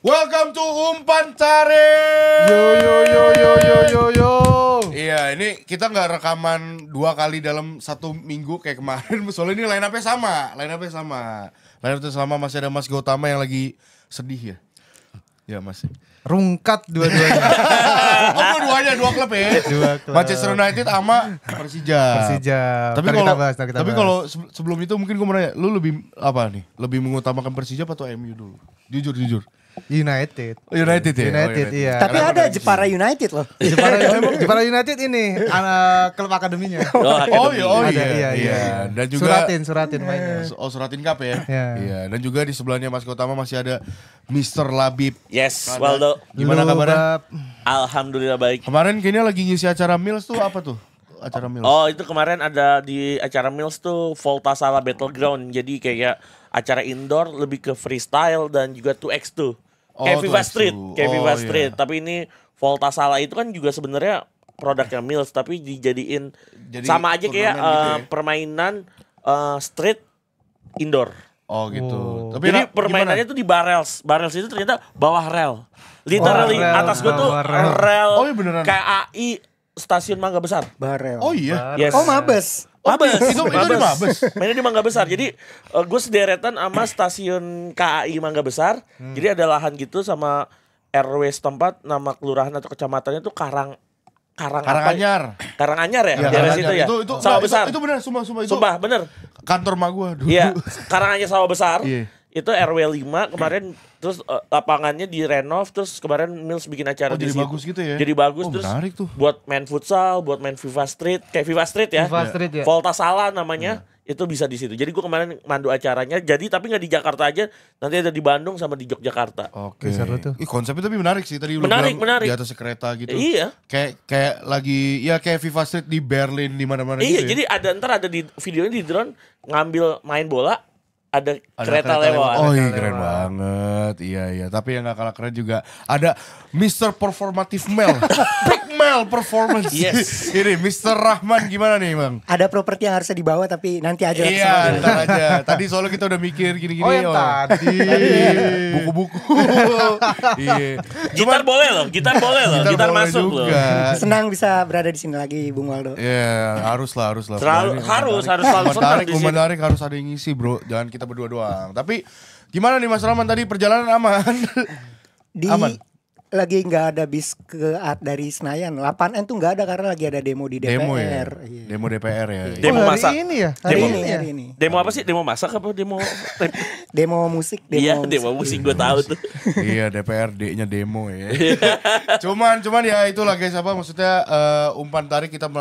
Welcome to Umpan Tarik. Yo. Iya, ini kita nggak rekaman 2 kali dalam 1 minggu kayak kemarin. Soalnya ini line up-nya sama. Line up-nya sama, masih ada Mas Gautama yang lagi sedih ya. Ya masih. Rungkat dua-duanya. Oh dua-duanya, 2 klub ya. 2 klub. Manchester United sama Persija. Tapi kalau sebelum itu mungkin gue mau nanya, lu lebih apa nih? Lebih mengutamakan Persija atau MU dulu? Jujur. United ya? United, iya. Tapi ada Jepara United loh. Jepara United ini klub akademinya. Iya. Dan juga Suratin mainnya. Suratin Cup ya. Iya. Dan juga di sebelahnya Mas Gautama masih ada Mr. Labib. Yes, Waldo. Gimana kabarnya? Alhamdulillah baik. Kemarin kayaknya lagi ngisi acara Mills tuh apa tuh? Acara Mills. Oh, itu kemarin ada di acara Mills tuh Volta Sala Battleground. Jadi kayak acara indoor lebih ke freestyle dan juga 2x2. Kayak Viva Street, Street. Tapi ini Volta Sala itu kan juga sebenarnya produknya Mills tapi dijadiin sama aja kayak gitu ya? permainan street indoor. Oh gitu. Tapi jadi permainannya tuh di barrels. Barrels itu ternyata bawah rel. Literally atas gua tuh rel. Oh iya beneran. KAI Stasiun Mangga Besar. Barel. Oh iya. Yes. Oh Mabes. Itu di Mabes. Mainnya di Mangga Besar. Jadi gue sederetan sama stasiun KAI Mangga Besar. Jadi ada lahan gitu sama RW setempat, nama kelurahan atau kecamatannya tuh Karanganyar. Karanganyar ya? Ya, Daerah situ ya? Itu Sawah Besar. Itu benar, sumpah itu. Sumpah bener. Kantor mak gua dulu. Iya, Karanganyar Sawah Besar. Iya. Itu RW 5 kemarin terus lapangannya direnov terus kemarin Mills bikin acara di jadi situ. bagus gitu ya. Jadi bagus terus menarik tuh. Buat main futsal, buat main Viva Street, kayak Viva Street ya. Viva Street ya. Volta Sala namanya. Itu bisa di situ. Jadi gue kemarin mandu acaranya. Jadi tapi nggak di Jakarta aja, nanti ada di Bandung sama di Yogyakarta. Oke. Seru tuh. Konsepnya tapi menarik sih tadi lu Menarik. di atas kereta gitu. Iya. Kayak lagi ya kayak Viva Street di Berlin di mana-mana Iya, gitu. jadi ada di videonya di drone ngambil main bola, ada kereta lewat. Oh iya keren banget. Iya. Tapi yang gak kalah keren juga ada Mr. Performative Mel. Big Mel Performance. Yes. Ini Mr. Rahman gimana nih Bang? Ada properti yang harusnya dibawa tapi nanti aja. Iya, ntar aja. Tadi soalnya kita udah mikir gini-gini. Oh yang tadi. Buku-buku. Iya. Gitar boleh loh. Gitar boleh masuk loh. juga. Senang bisa berada di sini lagi Bung Waldo. Iya, harus lah. Harus selalu senang di sini. Menarik harus ada yang ngisi, Bro. Jangan kita berdua doang. Tapi gimana nih Mas Rahman tadi perjalanan aman? Aman. Lagi nggak ada bis dari Senayan. 8N tuh nggak ada karena lagi ada demo di DPR. Demo ya? Iya. Demo DPR ya? Demo hari masak. ini ya? Hari Demo. ini. Demo apa sih? Demo masak apa demo? Demo musik. Iya, demo musik gue tahu tuh. Iya, DPRD-nya demo ya. cuman ya itulah guys, apa maksudnya Umpan Tarik kita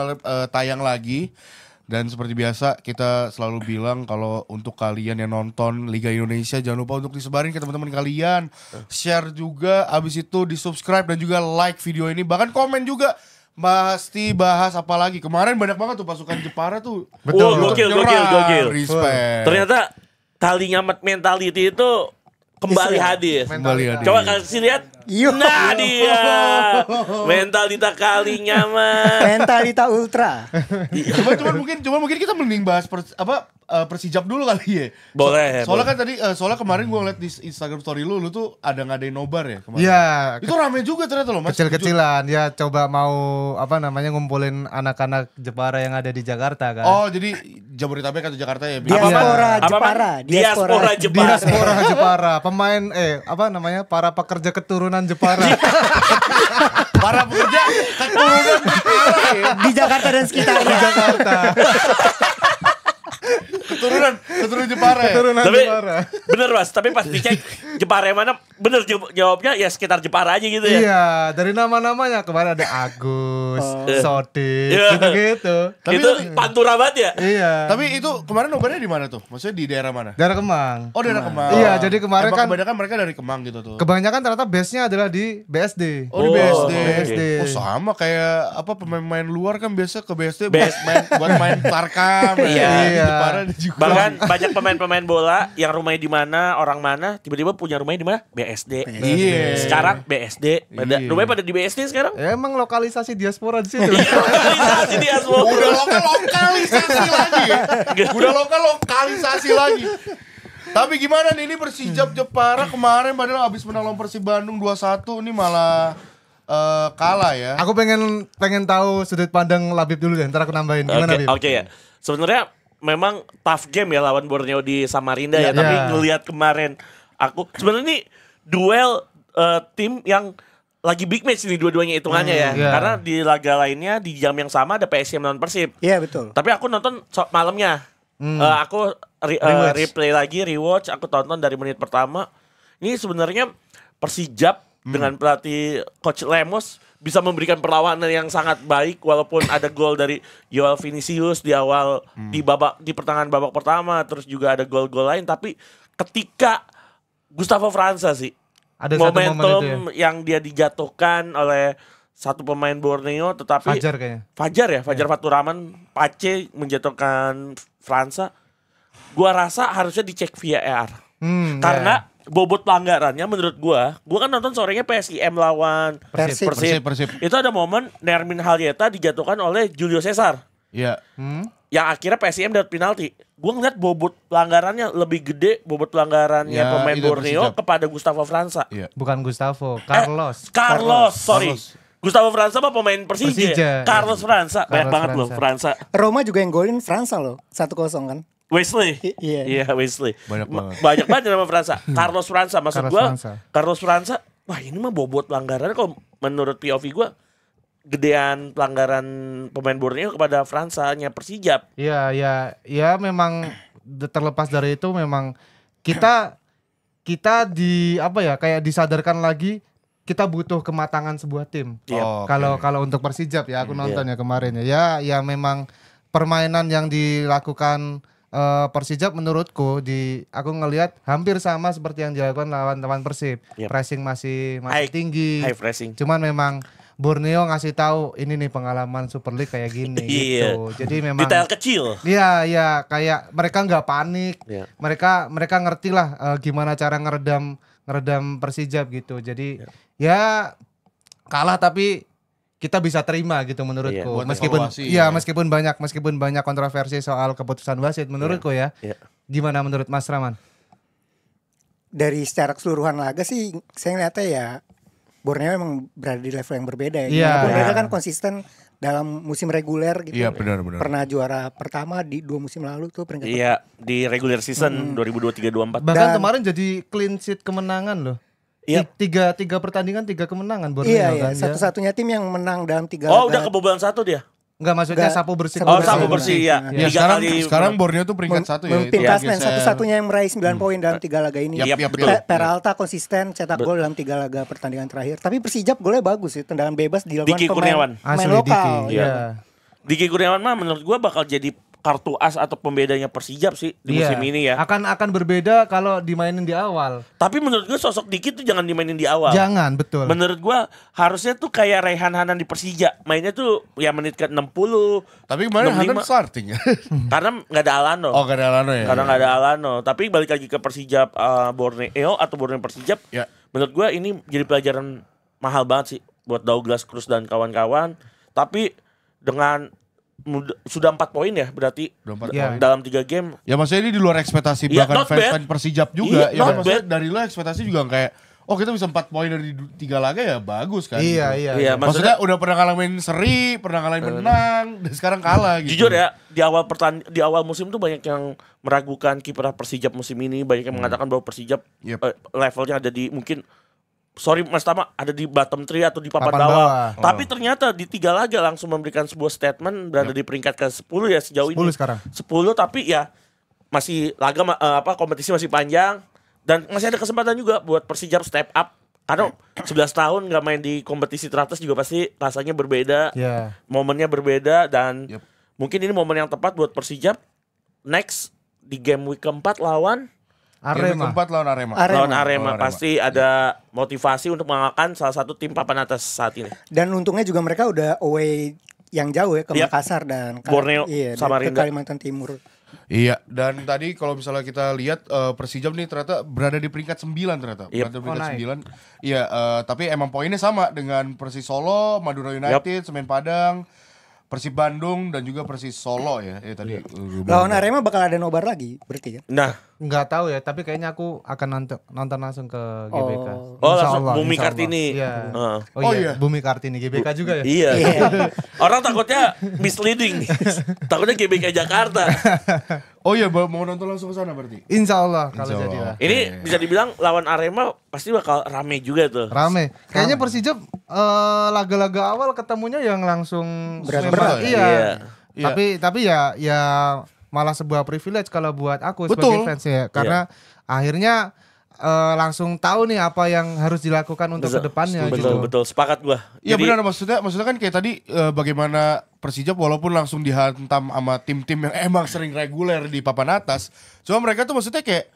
tayang lagi. Dan seperti biasa kita selalu bilang kalau untuk kalian yang nonton Liga Indonesia jangan lupa untuk disebarin ke teman-teman kalian, share juga, abis itu di subscribe dan juga like video ini, bahkan komen juga. Pasti bahas apa lagi. Kemarin banyak banget tuh pasukan Jepara tuh. Betul. Gokil. Respect. Ternyata tali nyamet mentality itu kembali hadir. Coba kasih lihat. Nah dia mentalita kalinya mah. Mentalita ultra. Cuma mungkin kita mending bahas Persijap dulu kali ya. Boleh. Soalnya kan tadi kemarin gue ngeliat di Instagram story lu tuh ada ngadain nobar ya kemarin. Iya. Itu rame juga ternyata loh Mas. Kecil-kecilan ya, coba mau ngumpulin anak-anak Jepara yang ada di Jakarta kan. Oh jadi Jabodetabek atau Jakarta ya? Diaspora Jepara. Pemain para pekerja keturunan Jepara. Para pekerja keturunan Jepara ya. Di Jakarta dan sekitarnya. Keturunan Jepara ya. Tapi bener Mas, tapi pas dicek Jepara yang mana, bener jawabnya ya sekitar Jepara aja gitu ya. Iya, dari nama-namanya kemarin ada Agus, Sodik, gitu-gitu. Tapi itu Pantura banget ya. Iya. Tapi itu kemarin nobarnya di mana tuh? Maksudnya di daerah mana? Daerah Kemang. Oh daerah Kemang. Iya, jadi kemarin kan kebanyakan mereka dari Kemang gitu tuh. Kebanyakan ternyata base-nya adalah di BSD. Oh di BSD. BSD. Oh sama kayak pemain-pemain luar kan biasa ke BSD buat main Tarkam. Iya. Jepara juga. Bahkan banyak pemain-pemain bola yang rumahnya di mana, orang mana, tiba-tiba punya rumahnya di mana? BSD. Iya. Sekarang BSD. Rumahnya pada di BSD sekarang. Ya, emang lokalisasi diaspora di situ. Lokalisasi diaspora. Udah lokalisasi lagi ya. Udah lokalisasi lagi. Tapi gimana nih ini Persijap Jepara kemarin padahal habis menang lawan Persib Bandung 2-1 ini malah kalah ya. Aku pengen tahu sudut pandang Labib dulu deh, ntar aku nambahin. Gimana, Bib? Oke ya. Sebenarnya memang tough game ya lawan Borneo di Samarinda ya, tapi ngelihat kemarin aku sebenarnya ini duel tim yang lagi big match nih dua-duanya hitungannya ya. Karena di laga lainnya di jam yang sama ada PSM lawan Persib. Iya betul. Tapi aku nonton malamnya. Aku replay lagi, rewatch, aku tonton dari menit pertama. Ini sebenarnya Persijap dengan pelatih Coach Lemos bisa memberikan perlawanan yang sangat baik walaupun ada gol dari Joao Vinicius di awal di pertengahan babak pertama, terus juga ada gol-gol lain, tapi ketika Gustavo França sih Ada momentum yang dia dijatuhkan oleh satu pemain Borneo, tetapi Fajar kayaknya. Fajar Fatur Rahman Pace menjatuhkan França. Gua rasa harusnya dicek VAR. Karena bobot pelanggarannya menurut gua kan nonton sorenya PSIM lawan Persib. Itu ada momen Nermin Halyeta dijatuhkan oleh Julio Cesar. Iya. Yang akhirnya PSIM dapat penalti. Gua ngeliat bobot pelanggarannya lebih gede, bobot pelanggarannya Ya, pemain itu Borneo Persijap. kepada Gustavo França. Iya. Bukan Gustavo, Carlos. Sorry. Gustavo França mah pemain Persija. Carlos França, banyak banget loh França. Roma juga yang golin França loh, 1-0 kan. Wesley. Iya. Wesley. Banyak Banget nama França. Carlos França maksud Carlos gua. França. Carlos França. Wah, ini mah bobot pelanggaran kalau menurut POV gua gedean pelanggaran pemain Borneo kepada França-nya Persijap. Iya memang terlepas dari itu memang kita di apa ya kayak disadarkan lagi kita butuh kematangan sebuah tim. Oh, Kalau untuk Persijap ya aku nonton ya kemarin ya memang permainan yang dilakukan Persijap menurutku aku ngelihat hampir sama seperti yang dilakukan lawan Persib. Pressing masih tinggi. High pressing. Cuman memang Borneo ngasih tahu ini nih pengalaman Super League kayak gini gitu. Jadi memang detail kecil. Iya kayak mereka nggak panik. Iya. Mereka ngerti lah gimana cara ngeredam Persijap gitu. Jadi ya kalah tapi kita bisa terima gitu menurutku. Meskipun banyak kontroversi soal keputusan wasit menurutku ya. Gimana menurut Mas Rahman? Dari secara keseluruhan laga sih saya ngeliatnya ya Borneo emang berada di level yang berbeda ya. Iya. Mereka kan konsisten dalam musim reguler gitu. Iya benar. Pernah juara pertama di 2 musim lalu tuh peringkat. Iya, di regular season 2023-24. Bahkan kemarin jadi clean sheet kemenangan loh. Iya. Tiga pertandingan 3 kemenangan Borneo Iya, kan. satu-satunya tim yang menang dalam 3 Oh, laga. udah kebobolan 1 dia. Enggak maksudnya Enggak. sapu bersih. Sapu bersih ya. Ya, sekarang Borneo tuh peringkat 1 ya. Memimpin Itu klasemen geser. satu-satunya yang meraih 9 poin dalam 3 laga ini. Yap, betul. Peralta konsisten cetak gol dalam 3 laga pertandingan terakhir. Tapi Persijap golnya bagus sih, tendangan bebas dilakukan Diki Kurniawan. pemain lokal. Iya. Diki Kurniawan mah menurut gua bakal jadi kartu as atau pembedanya Persijap sih di musim ini ya. Akan berbeda kalau dimainin di awal. Tapi menurut gua sosok Diki tuh jangan dimainin di awal. Jangan, betul. Menurut gua harusnya tuh kayak Rehan Hanan di Persija. Mainnya tuh ya menit ke 60. Tapi kemarin 65. Hanan starting ya. Karena nggak ada Alano. Oh, gak ada Alano ya. Karena nggak ada Alano. Tapi balik lagi ke Persijap Borneo atau Borneo Persijap. Ya. Menurut gua ini jadi pelajaran mahal banget sih buat Douglas Cruz dan kawan-kawan. Tapi dengan sudah 4 poin ya berarti Udah 4 Iya. poin. dalam 3 game. Ya maksudnya ini di luar ekspektasi Iya, bahkan not bad. fans Persijap juga. Iya, Ya kan not maksudnya bad. dari lo ekspektasi juga kayak kita bisa 4 poin dari 3 laga ya bagus kan. Iya, gitu. iya. Iya, Maksudnya udah pernah ngalamin seri, pernah ngalamin menang, dan sekarang kalah gitu. Jujur ya, di awal musim tuh banyak yang meragukan kiprah Persijap musim ini, banyak yang mengatakan bahwa Persijap Yep. levelnya ada di mungkin Mas Tama ada di bottom 3 atau di papan Papan bawah. bawah. Tapi ternyata di 3 laga langsung memberikan sebuah statement berada di peringkat ke-10 ya sejauh 10 ini. sekarang. 10 tapi ya masih kompetisi masih panjang dan masih ada kesempatan juga buat Persijap step up. Karena 11 tahun nggak main di kompetisi teratas juga pasti rasanya berbeda. Iya. Momennya berbeda dan Yep. mungkin ini momen yang tepat buat Persijap next di game week keempat lawan Arema. Keempat lawan Arema. Arema Lawan Arema. pasti ada motivasi untuk mengalahkan salah satu tim papan atas saat ini. Dan untungnya juga mereka udah away yang jauh ya ke Yep. Makassar dan Borneo, ke Samarinda. Kalimantan Timur. Iya, dan tadi kalau misalnya kita lihat Persijap nih ternyata berada di peringkat 9 ternyata. Yep. Berada di peringkat naik. 9. Iya, tapi emang poinnya sama dengan Persis Solo, Madura United, Semen Padang, Persib Bandung dan juga Persis Solo ya. Tadi Lawan Arema bakal ada nobar lagi berarti kan? Nah, nggak tahu ya, tapi kayaknya aku akan nonton langsung ke GBK. Oh, langsung Bumi Kartini. Iya. Oh iya, Bumi Kartini GBK juga ya. Iya. Orang takutnya misleading nih. Takutnya GBK Jakarta. Oh iya, mau nonton langsung ke sana berarti. Insya Allah kalau jadi lah. Ini bisa dibilang lawan Arema pasti bakal rame juga tuh. Rame. Kayaknya Persija laga-laga awal ketemunya yang langsung berat-berat. Iya. Tapi ya malah sebuah privilege kalau buat aku sebagai fans ya, karena akhirnya langsung tahu nih apa yang harus dilakukan untuk kedepannya. Betul, sepakat gua. Iya benar, maksudnya kan kayak tadi bagaimana Persija walaupun langsung dihantam sama tim-tim yang emang sering reguler di papan atas, cuma mereka tuh maksudnya kayak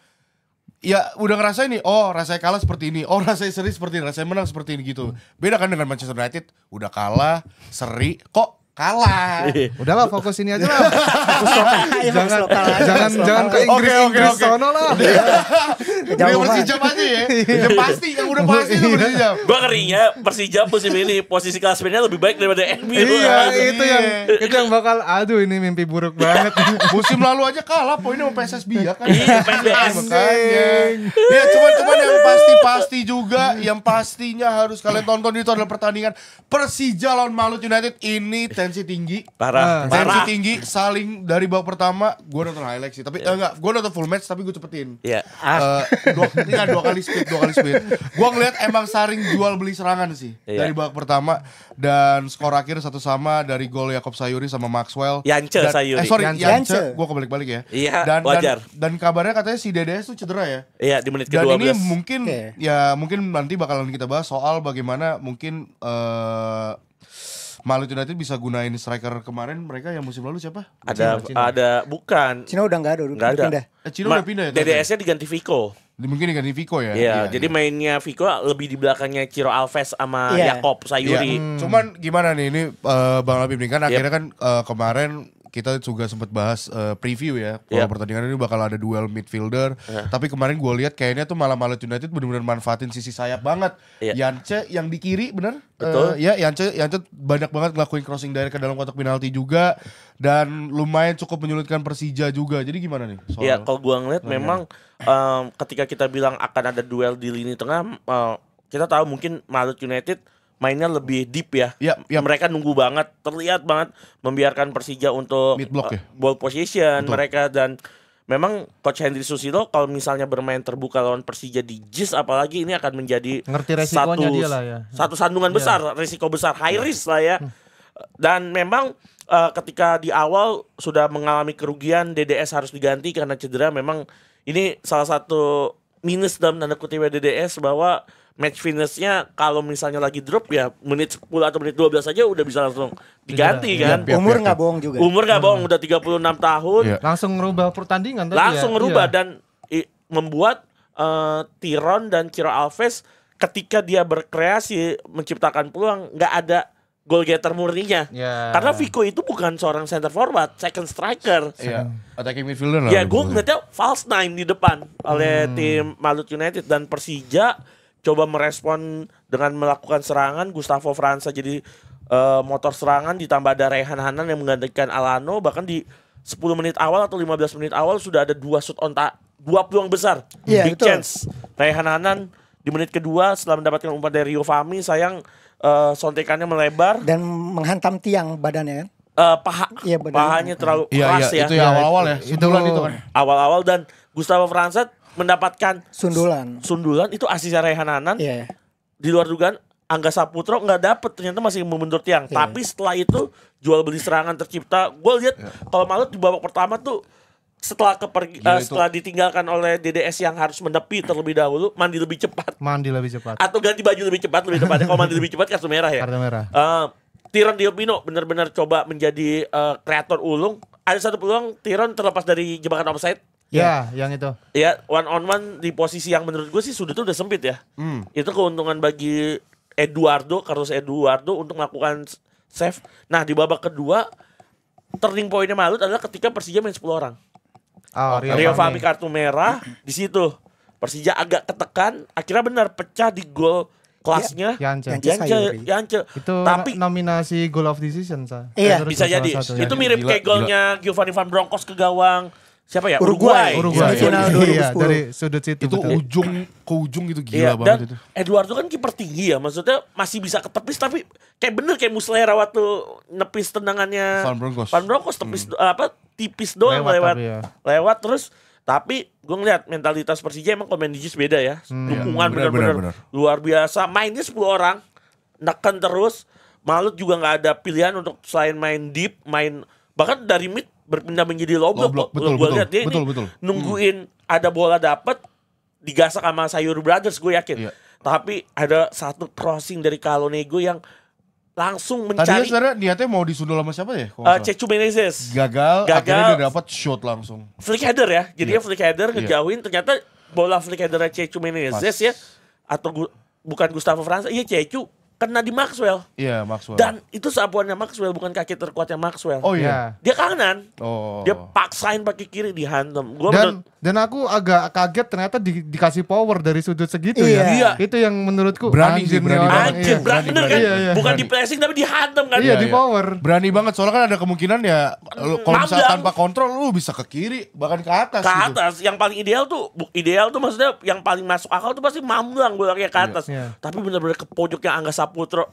ya udah ngerasain nih, oh rasanya kalah seperti ini, oh rasanya seri seperti ini, rasanya menang seperti ini gitu. Beda kan dengan Manchester United, udah kalah, seri, kok kalah. Udahlah fokus ini aja lah. Jangan ke Inggris sono lah. Jangan Persija aja ya. Yang pasti, yang udah pasti itu Persija. Gua ngerinya Persija musim ini posisi klasemennya lebih baik daripada MU. Iya, itu yang bakal aduh ini mimpi buruk banget. Musim lalu aja kalah poinnya sama PSSB ya kan. Iya, PSBS. Makanya. Ya cuman yang pasti juga, yang pastinya harus kalian tonton itu adalah pertandingan Persija lawan Malut United ini. Tensi tinggi, tensi tinggi, saling dari babak pertama. Gue nonton highlight sih, tapi enggak, gue nonton full match tapi gue cepetin. Iya. Dua kali speed. Gue ngeliat emang saring jual beli serangan sih dari babak pertama, dan skor akhir 1-1 dari gol Yakob Sayuri sama Maxwell. Yance Sayuri. Yance. Gue kebalik-balik ya. Iya. Wajar. Dan kabarnya katanya si DDS tuh cedera ya. Iya, di menit ke-12. Dan ini mungkin nanti bakalan kita bahas soal bagaimana mungkin Malut United bisa gunain striker kemarin mereka yang musim lalu siapa? Ada bukan. Cina udah enggak ada. Pindah. Cina udah pindah ya. DDS-nya diganti Vico. Mungkin diganti Vico ya. Iya, jadi mainnya Vico lebih di belakangnya Ciro Alves sama Yakob Sayuri. Cuman gimana nih ini Bang Labib nih kan akhirnya kan kemarin kita juga sempat bahas preview ya kalau pertandingan ini bakal ada duel midfielder. Tapi kemarin gue lihat kayaknya tuh malah Malut United benar-benar manfaatin sisi sayap banget. Yance yang di kiri bener. Betul. Yance banyak banget ngelakuin crossing direct ke dalam kotak penalti juga, dan lumayan cukup menyulitkan Persija juga. Jadi gimana nih? Iya, kalau gue ngeliat memang ketika kita bilang akan ada duel di lini tengah, kita tahu mungkin Malut United mainnya lebih deep ya. Mereka nunggu banget, terlihat banget membiarkan Persija untuk ball position. Betul. Mereka, dan memang Coach Henry Susilo kalau misalnya bermain terbuka lawan Persija di JIS apalagi, ini akan menjadi satu sandungan besar, risiko besar, high risk lah ya. Dan memang ketika di awal sudah mengalami kerugian, DDS harus diganti karena cedera. Memang ini salah satu minus dalam tanda kutip DDS, bahwa match finish-nya kalau misalnya lagi drop ya menit 10 atau menit 12 aja udah bisa langsung diganti kan. Umur nggak bohong juga. Umur nggak bohong, udah 36 tahun. Langsung ngerubah pertandingan tadi. Langsung ngerubah dan membuat Tiron dan Ciro Alves ketika dia berkreasi menciptakan peluang nggak ada goal getter murninya. Karena Vico itu bukan seorang center forward, second striker. Attacking midfielder lah. Ya, gue ngeliatnya false nine di depan oleh tim Malut United, dan Persija coba merespon dengan melakukan serangan. Gustavo França jadi motor serangan, ditambah ada Rehan Hanan yang menggantikan Alano. Bahkan di 10 menit awal atau 15 menit awal sudah ada 2 shot on dua peluang besar, big chance. Rehan Hanan di menit kedua setelah mendapatkan umpan dari Rio Fahmi, sayang sontekannya melebar dan menghantam tiang badannya kan. Pahanya terlalu keras ya. Itu ya awal-awal ya. Itu kan. Awal-awal, dan Gustavo França mendapatkan sundulan itu asisnya Rehan Hanan. Di luar dugaan, Angga Saputro nggak dapet, ternyata masih membentur tiang. Tapi setelah itu jual beli serangan tercipta. Gue lihat kalau Malut di babak pertama tuh setelah setelah ditinggalkan oleh DDS yang harus menepi terlebih dahulu, mandi lebih cepat atau ganti baju lebih cepat, lebih tepatnya. Kalau mandi lebih cepat kartu merah ya. Tiron Diopino benar-benar coba menjadi kreator ulung. Ada satu peluang Tiron terlepas dari jebakan offside. Yang itu. Ya, one on one di posisi yang menurut gue sih sudutnya udah sempit ya. Itu keuntungan bagi Carlos Eduardo untuk melakukan save. Nah, di babak kedua turning point-nya Malut adalah ketika Persija main 10 orang. Rio Fahmi kartu merah, di situ Persija agak ketekan, akhirnya benar pecah di gol kelasnya Yance. Itu tapi nominasi goal of the season bisa jadi. Itu mirip kayak golnya Giovanni Van Bronckhorst ke gawang siapa ya? Uruguay. Semifinal Iya, 2010. Dari sudut situ. Itu betul. ujung ke ujung gitu Iya, gila dan banget itu. Eduardo kan kiper tinggi ya, maksudnya masih bisa ketepis tapi kayak bener kayak Muslera waktu nepis tendangannya Van Bronckhorst tepis tipis doang lewat terus. Tapi gue ngeliat mentalitas Persija emang komen Digis beda ya. Dukungan bener-bener luar biasa. Mainnya 10 orang, neken terus. Malut juga nggak ada pilihan untuk selain main deep, bahkan dari mid berpindah menjadi low block. Gue lihat dia ini nungguin ada bola dapet, digasak sama Sayuri Brothers, gue yakin. Tapi ada satu crossing dari Kalonego yang langsung mencari. Tadinya sebenarnya niatnya mau disundul sama siapa ya? Cecu Menezes. Gagal, akhirnya dia dapat shoot langsung. Flick header ya. Jadi dia flick header ngejauhin, ternyata bola flick header Cecu Menezes ya. Atau bukan Gustavo França, iya Cecu kena di Maxwell. Iya, Maxwell. Dan itu sapuannya Maxwell, bukan kaki terkuatnya Maxwell. Oh iya. Dia kanan. Oh. Dia paksain pakai kiri dihantam. Dan aku agak kaget ternyata dikasih power dari sudut segitu Iya. Itu yang menurutku berani anjir, berani bener kan? Iya. Bukan di pressing tapi dihantam kan? Iya, di power. Berani banget, soalnya kan ada kemungkinan ya kalau misalnya tanpa kontrol lu bisa ke kiri bahkan ke atas. Ke atas, yang paling ideal tuh maksudnya yang paling masuk akal tuh pasti Mamlang bolanya ke atas. Tapi bener-bener ke pojok yang Angga Saputro.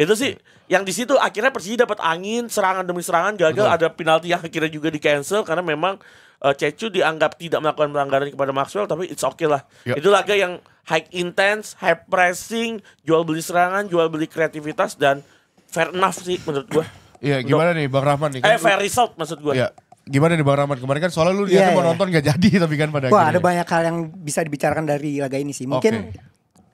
Itu sih yang di situ akhirnya Persija dapat angin, serangan demi serangan gagal. Ada penalti yang akhirnya juga di cancel karena memang Cecu dianggap tidak melakukan pelanggaran kepada Maxwell, tapi it's okay lah. Itu laga yang high intense, high pressing, jual beli serangan, jual beli kreativitas, dan fair enough sih menurut gua. Iya, gimana nih Bang Rahman nih? Kan fair result maksud gua. Iya. Gimana nih Bang Rahman? Kemarin kan soalnya lu niatnya mau nonton gak jadi tapi kan pada akhirnya. Ada banyak hal yang bisa dibicarakan dari laga ini sih. Mungkin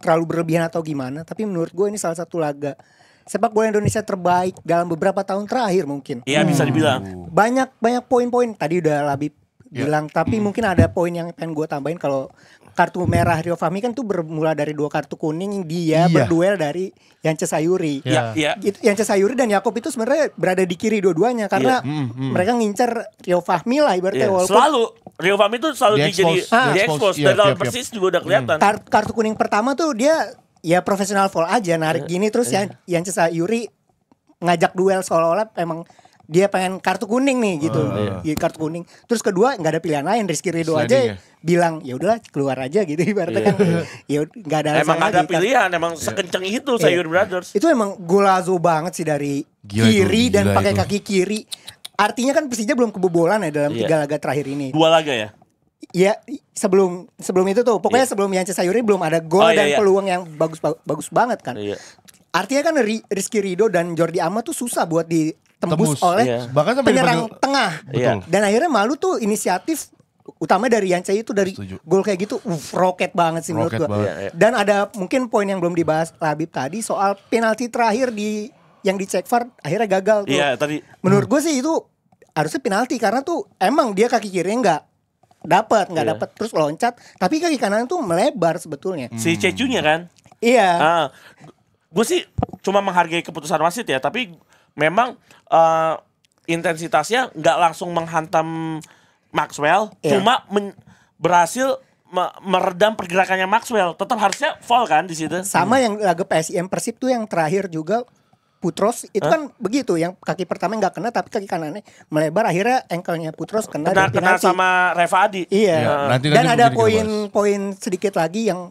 terlalu berlebihan atau gimana, tapi menurut gue ini salah satu laga sepak bola Indonesia terbaik dalam beberapa tahun terakhir mungkin. Iya, bisa dibilang. Banyak poin-poin tadi udah Labib bilang, tapi mungkin ada poin yang pengen gue tambahin. Kalau kartu merah Rio Fahmi kan tuh bermula dari 2 kartu kuning, dia berduel dari Yance Sayuri. Yance Sayuri dan Yakob itu sebenarnya berada di kiri dua-duanya karena mereka ngincer Rio Fahmi lah ibaratnya. Selalu Rio Fahmi itu selalu di-expose. Dari lawan Persis juga udah kelihatan. Kartu kuning pertama tuh dia ya profesional foul aja, narik gini terus Yance Sayuri ngajak duel seolah-olah emang dia pengen kartu kuning nih gitu. Kartu kuning. Terus kedua nggak ada pilihan lain, Rizky Ridho aja bilang ya udahlah keluar aja gitu ibaratnya kan. Ya nggak ada alasan. Emang ada pilihan, emang sekencang itu Sayuri Brothers. Itu emang golazo banget sih dari kiri dan pakai kaki kiri. Artinya kan Persija belum kebobolan ya dalam 3 laga terakhir ini. 2 laga ya? Ya sebelum itu tuh pokoknya sebelum Yance Sayuri belum ada gol dan peluang yang bagus banget kan. Artinya kan Rizky Ridho dan Jordi Amat tuh susah buat ditembus oleh penyerang tengah. Dan akhirnya Malu tuh inisiatif utama dari Yance itu dari gol kayak gitu roket banget sih menurut gua. Dan ada mungkin poin yang belum dibahas Labib tadi soal penalti terakhir yang dicek VAR akhirnya gagal tuh. Tadi. Menurut gue sih itu harusnya penalti karena tuh emang dia kaki kirinya nggak dapat terus loncat, tapi kaki kanan tuh melebar sebetulnya. Si Cecunya kan? Iya. Gue sih cuma menghargai keputusan wasit ya, tapi memang intensitasnya nggak langsung menghantam Maxwell, cuma berhasil meredam pergerakannya Maxwell. Tetap harusnya foul kan di situ. Sama yang laga PSIM Persib tuh yang terakhir juga Putros itu kan begitu, yang kaki pertama nggak kena tapi kaki kanannya melebar, akhirnya ankle-nya Putros kena sama Reva Adi. Iya. Dan ada poin sedikit lagi yang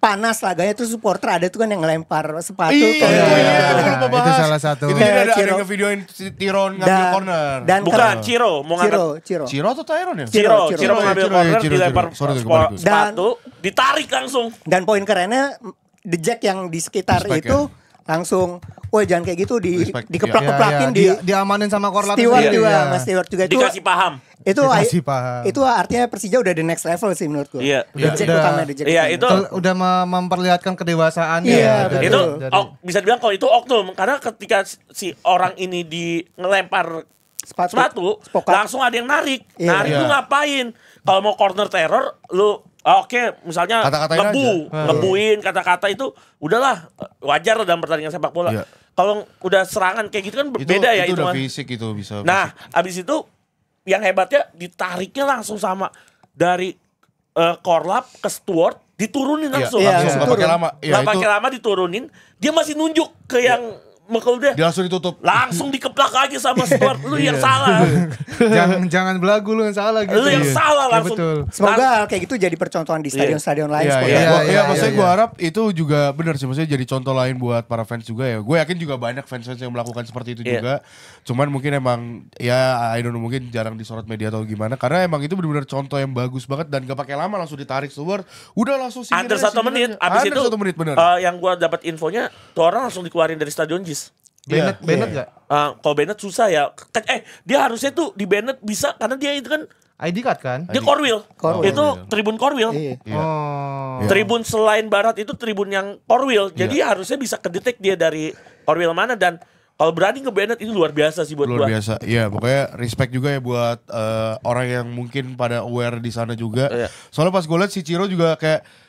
panas laganya tuh supporter ada tuh kan yang ngelempar sepatu. Itu salah satu. Itu ada yang ngevideoin Tiron ngambil corner. Dan bukan Ciro mau ngambil Ciro atau Tyron ya? Ciro mau ngambil corner, dilempar sepatu, ditarik langsung. Dan poin kerennya The Jack yang di sekitar itu langsung, wah jangan kayak gitu dikeplak-keplakin diamanin sama korlap Stewart juga, Mas Stewart juga itu dikasih paham. Itu artinya Persija udah the next level sih menurut gue. Iya. Itu udah memperlihatkan kedewasaannya. Iya, itu bisa dibilang kalau itu oknum karena ketika si orang ini ngelempar sepatu langsung ada yang narik. Narik lu ngapain? Kalau mau corner terror lu misalnya ngebuin kata-kata itu udahlah wajar dalam pertandingan sepak bola. Kalau udah serangan kayak gitu kan berbeda ya itu. Itu udah fisik itu bisa. Nah, abis itu yang hebatnya ditariknya langsung sama dari korlap ke Stewart diturunin langsung. Nggak pakai lama. Nggak pakai lama diturunin. Dia masih nunjuk ke yang Kalau udah dia langsung ditutup. Langsung dikeplak lagi sama Stuart. Lu yang salah. Jangan belagu lu yang salah gitu. Lu yang salah langsung. Betul. Semoga kayak gitu jadi percontohan di stadion-stadion lain. Maksudnya gue harap itu juga benar sih, maksudnya jadi contoh lain buat para fans juga ya. Gue yakin juga banyak fans-fans yang melakukan seperti itu juga. Cuman mungkin emang ya I don't know, mungkin jarang disorot media atau gimana, karena emang itu benar-benar contoh yang bagus banget dan gak pakai lama langsung ditarik Stuart. Udah langsung under 1 menit. Abis itu 1 menit bener. Yang gue dapat infonya tuh orang langsung dikeluarin dari stadion JIS. Bennett gak? Kalau Bennett susah ya. Dia harusnya tuh di Bennett bisa karena dia itu kan ID card kan? Dia Korwil. Itu tribun Korwil. Tribun selain barat itu tribun yang Korwil. Jadi harusnya bisa kedetek dia dari Korwil mana, dan kalau berani ke Bennett itu luar biasa sih buat luar biasa. Iya, pokoknya respect juga ya buat orang yang mungkin pada aware di sana juga. Soalnya pas gue liat si Ciro juga kayak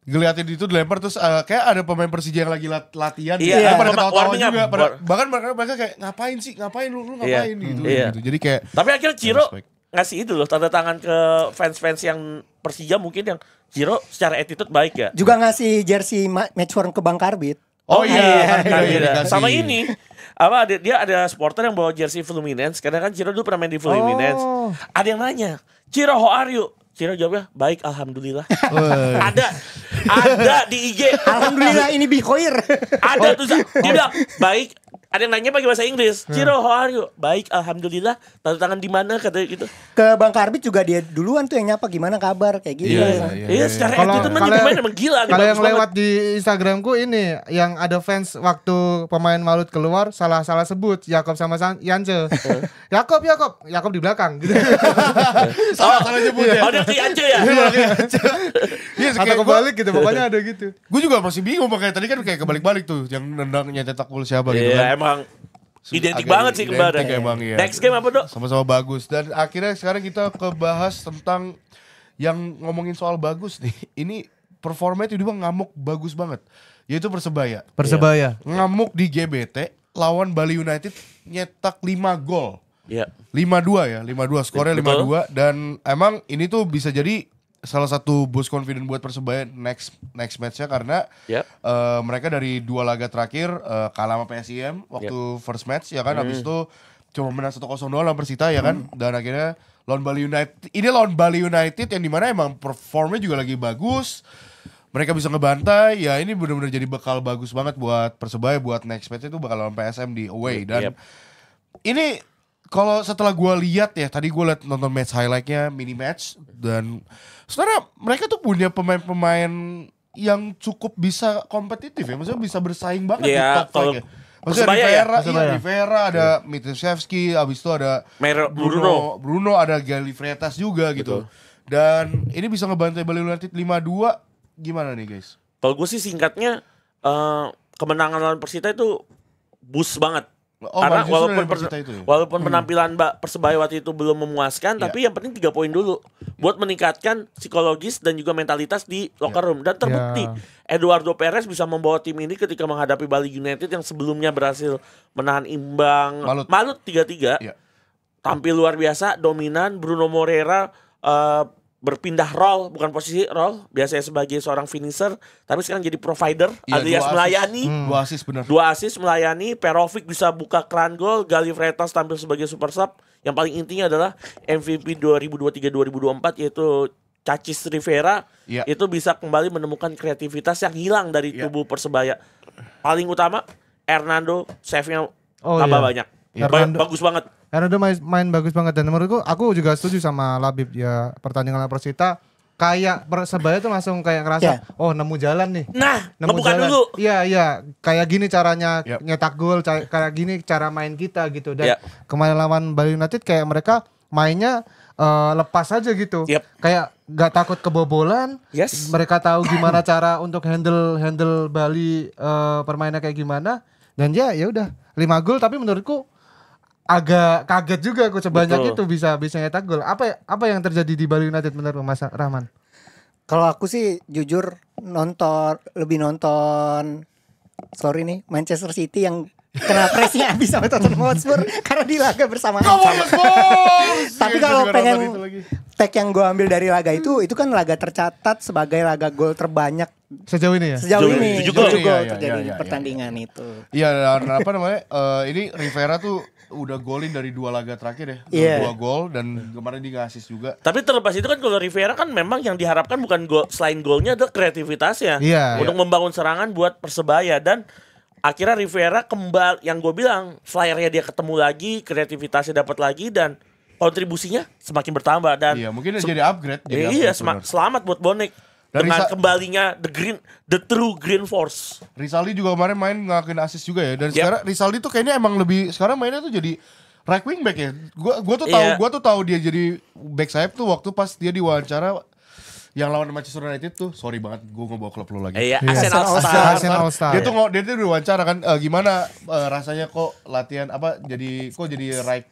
ngeliatin itu dilempar terus kayak ada pemain Persija yang lagi latihan. Pada ketawa-tawa juga. Bahkan mereka kayak ngapain lu ngapain gitu. Jadi kayak tapi akhirnya Ciro ngasih itu loh, tanda tangan ke fans-fans yang Persija mungkin yang Ciro secara attitude baik ya. Juga ngasih jersey match worn ke Bang Karbit. Oh iya, sama ini. Dia ada supporter yang bawa jersey Fluminense karena kan Ciro dulu pernah main di Fluminense. Ada yang nanya, "Ciro, how are you?" Ciro jawabnya, "Baik, alhamdulillah." Ada di IG. Alhamdulillah ini Bikoir. Ada tuh dia bilang, "Baik." Ada yang nanya pakai bahasa Inggris. "Ciro, how are you?" "Baik, alhamdulillah." Tanda tangan di mana katanya gitu. Ke Bang Karbit juga dia duluan tuh yang nyapa, "Gimana kabar?" kayak gitu. Iya, secara itu pemain emang gila. Kalau yang lewat di Instagramku ini yang ada fans waktu pemain Malut keluar salah sebut Yakob sama Yance. Yakob di belakang gitu. Salah nyebut ya. Oh, dia ke Yance ya. Iya, atau kebalik gitu, pokoknya ada gitu. Gue juga masih bingung makanya tadi kan kayak kebalik-balik tuh yang nendangnya cetak gol siapa gitu kan. Emang identik banget sih kemarin. Next game apa, Dok? Sama-sama bagus. Dan akhirnya sekarang kita kebahas tentang yang ngomongin soal bagus nih. Ini performanya tiba-tiba ngamuk bagus banget. Yaitu Persebaya. Ngamuk di GBT lawan Bali United nyetak 5 gol. 5-2 ya, 5-2 skornya 5-2, dan emang ini tuh bisa jadi salah satu boost confident buat Persebaya next match-nya karena mereka dari 2 laga terakhir kalah sama PSIM waktu first match ya kan, habis itu cuma menang 1-0 lawan Persita ya kan, dan akhirnya lawan Bali United. Ini lawan Bali United yang dimana emang performnya juga lagi bagus. Mereka bisa ngebantai, ya ini benar-benar jadi bekal bagus banget buat Persebaya buat next match itu bakal lawan PSM di away. Dan ini kalau setelah gue lihat ya, tadi gue lihat nonton match highlightnya, mini match, dan sebenarnya mereka tuh punya pemain-pemain yang cukup bisa kompetitif ya, maksudnya bisa bersaing banget di top 5 ya. Maksudnya Rivera ada Mitroshevski, abis itu ada Bruno, ada Gali Freitas juga gitu. Dan ini bisa ngebantai Bali United 5-2, gimana nih guys? Kalau gue sih singkatnya kemenangan lawan Persita itu boost banget. Karena walaupun penampilan Persebaya waktu itu belum memuaskan, tapi yang penting 3 poin dulu buat meningkatkan psikologis dan juga mentalitas di locker room. Dan terbukti Eduardo Perez bisa membawa tim ini ketika menghadapi Bali United yang sebelumnya berhasil menahan imbang Malut 3-3. Tampil luar biasa, dominan. Bruno Moreira berpindah role, bukan posisi role, biasanya sebagai seorang finisher, tapi sekarang jadi provider, alias melayani. 2 assist benar. 2 assist melayani. Perovic bisa buka keran gol. Gali Freitas tampil sebagai super sub. Yang paling intinya adalah MVP 2023-2024 yaitu Chacis Rivera. Itu bisa kembali menemukan kreativitas yang hilang dari tubuh Persebaya. Paling utama Hernando save-nya tambah banyak. Bagus banget. Hernando main bagus banget, dan menurutku aku juga setuju sama Labib ya, pertandingan Persita kayak Persebaya tuh langsung kayak ngerasa nemu jalan nih. Nemu jalan dulu. Iya, kayak gini caranya nyetak gol, kayak gini cara main kita gitu. Dan kemarin lawan Bali United kayak mereka mainnya lepas aja gitu. Kayak gak takut kebobolan. Mereka tahu gimana cara untuk handle Bali permainnya kayak gimana. Dan ya udah 5 gol, tapi menurutku agak kaget juga aku sebanyak itu bisa nyetak gol. Apa yang terjadi di Bali United menurut Mas Rahman? Kalau aku sih jujur lebih nonton ini Manchester City yang kena pressnya habis sama Tottenham Hotspur karena di laga bersamaan. Tapi Tapi kalau pengen tag yang gue ambil dari laga itu kan laga tercatat sebagai laga gol terbanyak sejauh ini ya. Sejauh ini 7 gol terjadi di pertandingan itu. Iya, dan apa namanya? Ini Rivera tuh udah golin dari 2 laga terakhir ya. 2 gol dan kemarin dia nge-assist juga. Tapi terlepas itu kan kalau Rivera kan memang yang diharapkan bukan gol, selain golnya adalah kreativitasnya. Untuk membangun serangan buat Persebaya, dan akhirnya Rivera kembali, yang gue bilang flyernya dia ketemu lagi, kreativitasnya dapat lagi, dan kontribusinya semakin bertambah. Dan mungkin jadi upgrade. Selamat buat Bonek. Dengan kembalinya the true Green Force. Rizaldi juga kemarin main ngelakuin assist juga ya. Dan sekarang Rizaldi tuh kayaknya emang lebih, sekarang mainnya tuh jadi right wing back ya. Gua tuh tahu dia jadi back sayap tuh waktu pas dia diwawancara yang lawan Manchester United tuh. Sorry banget gue ngebawa klub lu lagi. Arsenal All-Star. Dia tuh diwawancara kan gimana rasanya kok latihan jadi right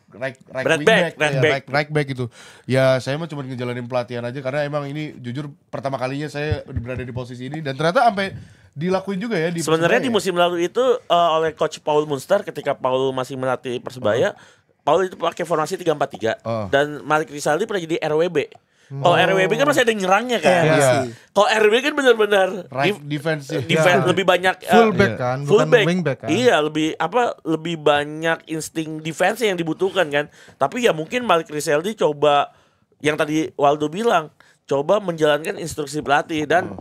back gitu. Ya saya mah cuma ngejalanin pelatihan aja karena emang ini jujur pertama kalinya saya berada di posisi ini, dan ternyata sampai dilakuin juga ya di sebenarnya di musim lalu itu oleh coach Paul Munster ketika Paul masih melatih Persebaya. Paul itu pakai formasi 3-4-3 dan Malik Rizaldi pernah jadi RWB. Kalau RWB kan masih ada nyerangnya kan. Kalau RWB kan benar-benar defense lebih banyak fullback kan, bukan wingback kan. Iya, lebih banyak insting defense yang dibutuhkan kan. Tapi ya mungkin Malik Rizaldi coba yang tadi Waldo bilang, coba menjalankan instruksi pelatih, dan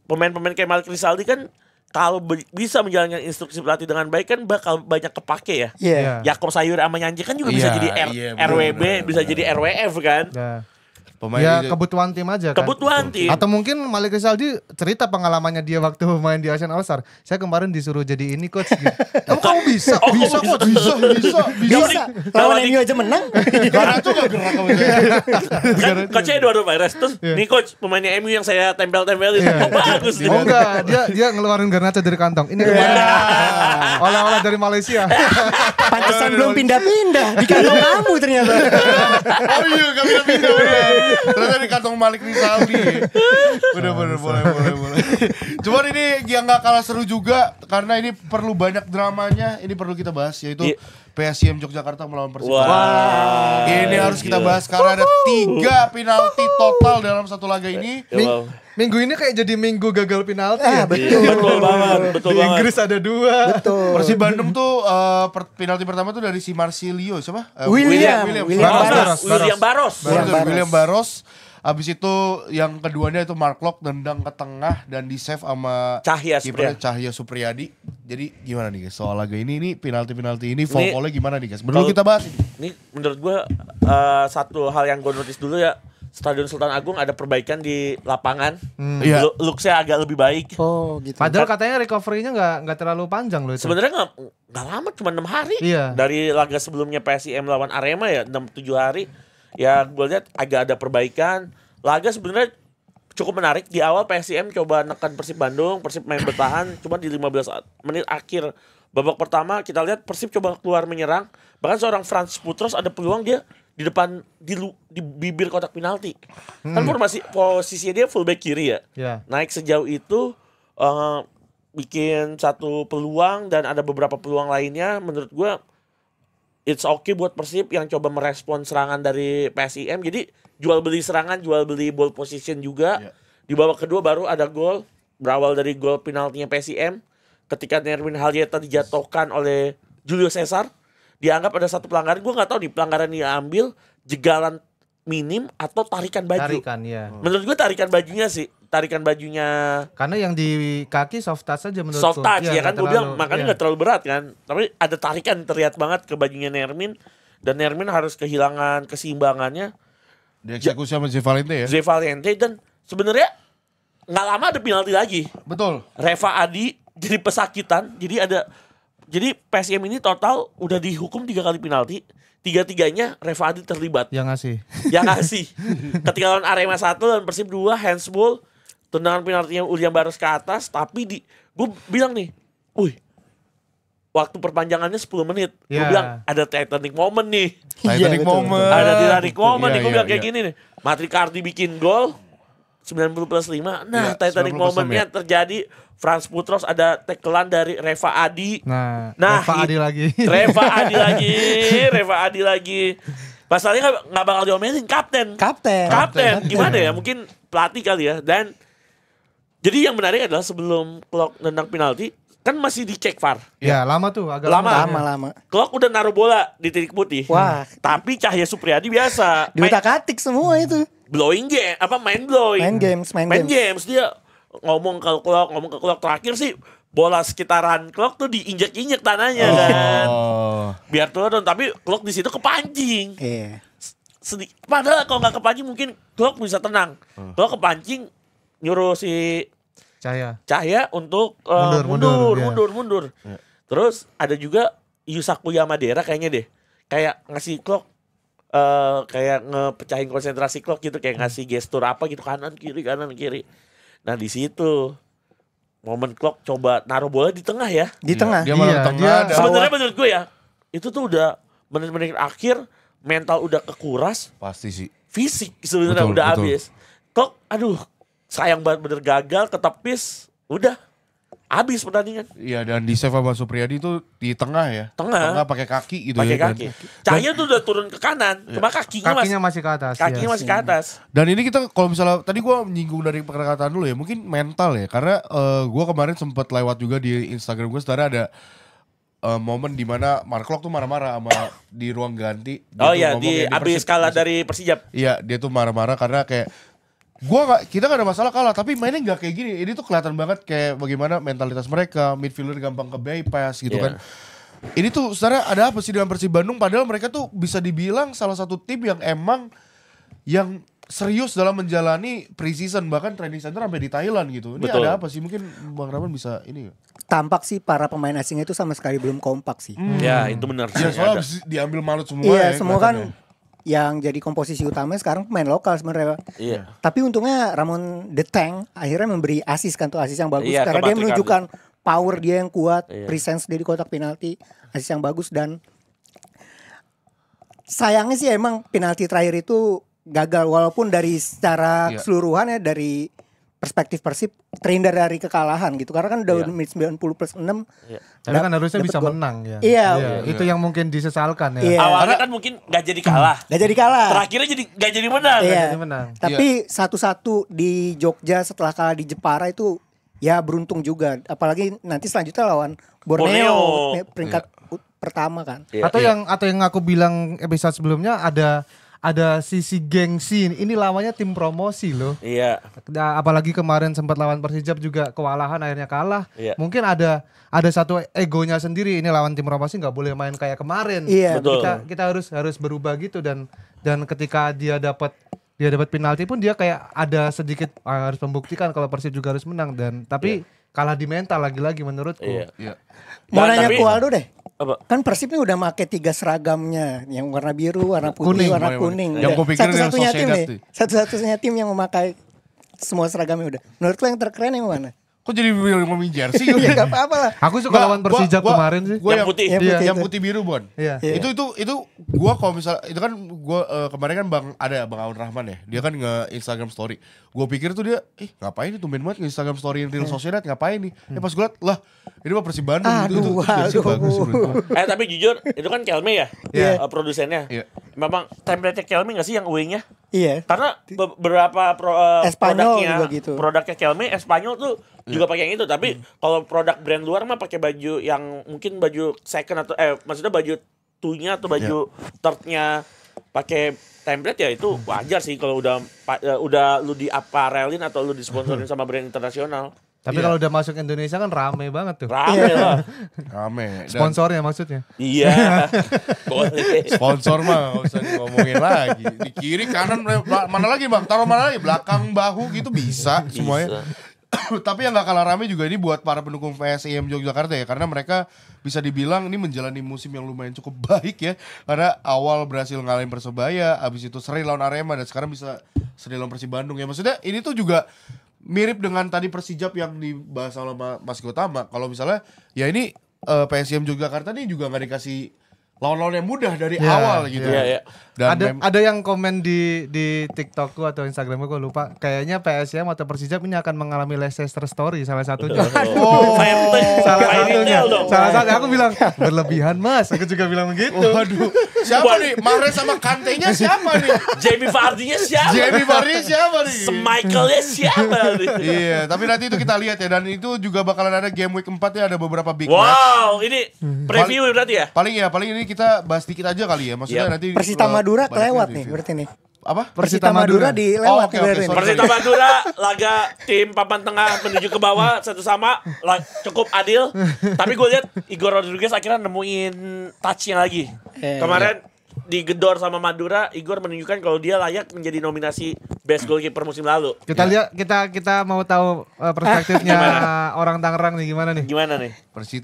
pemain-pemain kayak Malik Rizaldi kan kalau bisa menjalankan instruksi pelatih dengan baik kan bakal banyak kepake ya. Yakob Sayur sama Nyanji kan juga bisa jadi RWB, bisa jadi RWF kan. Kebutuhan tim aja kan. Kebutuhan tim. Atau mungkin Malik Rizaldi cerita pengalamannya dia waktu main di Asian All-Star. Saya kemarin disuruh jadi ini coach. Kamu bisa? Bisa coach. Bisa. Lawan MU aja menang. Karena itu gak gerak kamu. Kan coachnya Eduardo Paredes. Terus nih coach, pemainnya MU yang saya tempel-tempelin. Oh bagus. Oh enggak, dia ngeluarin Garnacho dari kantong. Ini kemarin oleh-oleh dari Malaysia. Pantesan belum pindah-pindah. Di kantong kamu ternyata. Oh iya, gak pindah-pindah. Ternyata di kantong Malik Rizaldi. Bener-bener boleh. Cuman ini yang gak kalah seru juga karena ini perlu banyak dramanya. Ini perlu kita bahas, yaitu PSIM Yogyakarta melawan Persib. Ini harus kita bahas karena ada 3 penalti total dalam satu laga ini. Minggu ini kayak jadi minggu gagal penalti ya. Betul banget. Di Inggris ada 2. Betul. Persib Bandung tuh penalti pertama tuh dari si Marsilio siapa? William Baros. Abis itu yang keduanya itu Mark Locke nendang ke tengah dan di save sama Cahya Supriyadi. Jadi gimana nih guys soal laga ini penalti ini foul-foulnya gimana nih guys? Belum kita bahas. Ini menurut gue satu hal yang gue notice dulu ya, Stadion Sultan Agung ada perbaikan di lapangan. Looks-nya agak lebih baik. Oh gitu. Padahal katanya recovery-nya nggak terlalu panjang loh itu. Sebenarnya nggak lama, cuma 6 hari. Dari laga sebelumnya PSIM lawan Arema ya 6-7 hari. Ya gue lihat agak ada perbaikan. Laga sebenarnya cukup menarik. Di awal PSIM coba nekan Persib Bandung, Persib main bertahan, cuma di 15 menit akhir babak pertama kita lihat Persib coba keluar menyerang. Bahkan seorang Frans Putros ada peluang dia di depan di bibir kotak penalti. Kan posisinya dia fullback kiri ya. Naik sejauh itu bikin satu peluang dan ada beberapa peluang lainnya. Menurut gue it's okay buat Persib yang coba merespon serangan dari PSIM. Jadi jual beli serangan, jual beli ball position juga. Di babak kedua baru ada gol, berawal dari gol penaltinya PSIM ketika Nerwin Halyeta dijatuhkan oleh Julio Cesar. Dianggap ada satu pelanggaran, gue nggak tahu nih pelanggaran yang ambil jegalan minim atau tarikan baju. Menurut gue tarikan bajunya. Karena yang di kaki soft touch aja menurut soft touch ya kan, gue bilang makanya nggak terlalu berat kan. Tapi ada tarikan terlihat banget ke bajunya Nermin, dan Nermin harus kehilangan keseimbangannya. Dieksekusi sama Zé Valente dan sebenarnya nggak lama ada penalti lagi. Betul. Reva Adi jadi pesakitan, jadi PSM ini total udah dihukum 3 kali penalti. 3-3-nya Reva Adi terlibat. Yang ngasih. Ketika lawan Arema 1 dan Persib 2 handsball, tendangan penaltinya William Baros ke atas, tapi gue bilang nih, waktu perpanjangannya 10 menit. Gue bilang ada Titanic moment nih. Ada Titanic moment nih, gue bilang kayak gini nih. Matrikardi bikin gol 90+5. Nah, Titanic momentnya terjadi. Frans Putros ada tackle-an dari Reva Adi. Reva Adi lagi. Reva Adi lagi. Masalahnya nggak bakal diomelin kapten. Gimana ya? Mungkin pelatih kali ya. Dan jadi yang menarik adalah sebelum Klok nendang penalti kan masih dicek VAR. Ya lama tuh, agak lama. Klok udah naruh bola di titik putih. Wah. Tapi Cahya Supriyadi biasa. Diutak-atik semua itu. Blowing game, main blowing. Main games. Dia ngomong ke Klok terakhir sih. Bola sekitaran Klok tuh diinjek-injek tanahnya kan. Biar turun, tapi Klok di situ kepancing. Padahal kalau nggak kepancing mungkin Klok bisa tenang. Klok kepancing nyuruh si Cahya untuk mundur. Ya. Terus ada juga Yusaku Yamadera kayaknya deh. Kayak ngasih Klok kayak ngepecahin konsentrasi Klok gitu, kayak ngasih gestur apa gitu, kanan kiri. Nah di situ momen Klok coba naruh bola di tengah ya. Di tengah. Dia malah tengah. Sebenarnya menurut gue ya, itu tuh udah menit-menit akhir, mental udah kekuras. Pasti sih. Fisik sebenarnya udah habis. Klok, aduh, sayang banget bener gagal, ketepis, udah habis pertandingan. Iya, dan di save sama Supriyadi itu di tengah ya. Tengah pakai kaki gitu ya. Pakai kaki. Cahaya tuh udah turun ke kanan, cuma kakinya masih ke atas. Kakinya masih ke atas. Dan ini kita kalau misalnya tadi gue menyinggung dari perkataan dulu ya, mungkin mental ya, karena gue kemarin sempat lewat juga di Instagram gue, sebenarnya ada momen dimana Mark Klok tuh marah-marah sama di ruang ganti. Abis kalah dari Persijap. Iya, dia tuh marah-marah karena kayak kita gak ada masalah kalah, tapi mainnya gak kayak gini. Ini tuh kelihatan banget kayak bagaimana mentalitas mereka, midfielder gampang ke bypass gitu kan. Ini tuh sebenarnya ada apa sih dengan Persib Bandung, padahal mereka tuh bisa dibilang salah satu tim yang emang yang serius dalam menjalani pre-season, bahkan training center sampai di Thailand gitu. Ini ada apa sih? Mungkin Bang Rahman bisa ini. Tampak sih para pemain asing itu sama sekali belum kompak sih. Ya itu benar. Ya soalnya diambil Malut semua. Iya, semua kan yang jadi komposisi utama sekarang pemain lokal sebenarnya. Iya. Tapi untungnya Ramon The Tank akhirnya memberi asis yang bagus, karena dia menunjukkan power dia yang kuat, presence dia di kotak penalti, asis yang bagus. Dan sayangnya sih emang penalti terakhir itu gagal, walaupun dari secara keseluruhan ya, dari perspektif Persib terhindar dari kekalahan gitu, karena kan udah menit 90+6. Tapi kan harusnya bisa menang ya. Iya. Itu yang mungkin disesalkan ya. Awalnya kan mungkin gak jadi kalah. Terakhirnya gak jadi menang. Tapi satu-satu di Jogja setelah kalah di Jepara itu ya beruntung juga. Apalagi nanti selanjutnya lawan Borneo. Peringkat pertama kan. Atau yang aku bilang episode sebelumnya, ada sisi gengsi. Ini lawannya tim promosi loh. Iya. Apalagi kemarin sempat lawan Persijap juga kewalahan, akhirnya kalah. Iya. Mungkin ada satu egonya sendiri. Ini lawan tim promosi nggak boleh main kayak kemarin. Iya. Kita harus berubah gitu, dan ketika dia dapat penalti pun dia kayak ada sedikit harus membuktikan kalau Persib juga harus menang, dan tapi kalah di mental lagi-lagi menurutku. Iya. Mau nanya ke Waldo deh. Kan Persib ini udah make 3 seragamnya, yang warna biru, warna putih, warna kuning. Yang gue pikir satu-satunya tim yang memakai semua seragamnya udah. Menurut lo yang terkeren yang mana? Kok jadi ngomongin jersey? Ya gak apa-apa lah. Aku suka lawan Persijap kemarin sih. Yang putih. Yang putih biru, Bon. Iya. Itu gua kalau misalnya itu kan gua kemarin kan Bang Aun Rahman ya. Dia kan nge-Instagram story. Gua pikir tuh dia ngapain nih tumben banget nge-Instagram story Real Sociedad, ngapain nih? Pas gua liat, lah ini mah Persib Bandung itu jersey bagus. Tapi jujur itu kan Kelme ya, produsennya. Iya. Memang template Kelme enggak sih yang away-nya? Iya. Karena beberapa produknya Kelme Espanyol tuh juga pakai yang itu, tapi kalau produk brand luar mah pakai baju yang mungkin baju second atau maksudnya baju two-nya atau baju third-nya pakai template, ya itu wajar sih kalau udah lu di apparelin atau lu disponsorin sama brand internasional. Tapi kalau udah masuk Indonesia kan rame banget tuh. Rame lah. Rame. Sponsornya maksudnya. Iya. Boleh. Sponsor mah gak usah ngomongin lagi. Di kiri kanan mana lagi Bang? Taruh mana lagi? Belakang bahu gitu bisa semuanya. Tapi yang gak kalah rame juga ini buat para pendukung PSIM Yogyakarta ya, karena mereka bisa dibilang ini menjalani musim yang lumayan cukup baik ya, karena awal berhasil ngalahin Persebaya, abis itu seri lawan Arema, dan sekarang bisa seri lawan Persib Bandung ya. Maksudnya ini tuh juga mirip dengan tadi Persijap yang dibahas oleh Mas Gotama. Kalau misalnya ya ini PSIM Yogyakarta ini juga gak dikasih lawan-lawan yang mudah dari awal gitu. Iya. Ada yang komen di TikTokku atau Instagramku, gue lupa. Kayaknya PSM atau Persijap ini akan mengalami Leicester story salah satunya. Salah satunya aku bilang berlebihan Mas. Aku juga bilang begitu. Waduh. Siapa nih? Mahrez sama Kante-nya siapa nih? Jamie Vardy-nya siapa? Nih? Michael-nya siapa nih? Iya, tapi nanti itu kita lihat ya, dan itu juga bakalan ada game week 4 ya, ada beberapa big match. Wow, ini preview berarti ya? Paling ini kita bahas dikit aja kali ya. Maksudnya nanti Persita Madura kelewat nih berarti nih. Apa? Persita Madura dilewat. Persita Madura laga tim papan tengah menuju ke bawah satu sama cukup adil. Tapi gue lihat Igor Rodriguez akhirnya nemuin touch-nya lagi. Kemarin digedor sama Madura, Igor menunjukkan kalau dia layak menjadi nominasi best goalkeeper musim lalu. Kita lihat kita mau tahu perspektifnya orang Tangerang nih gimana nih? Gimana nih?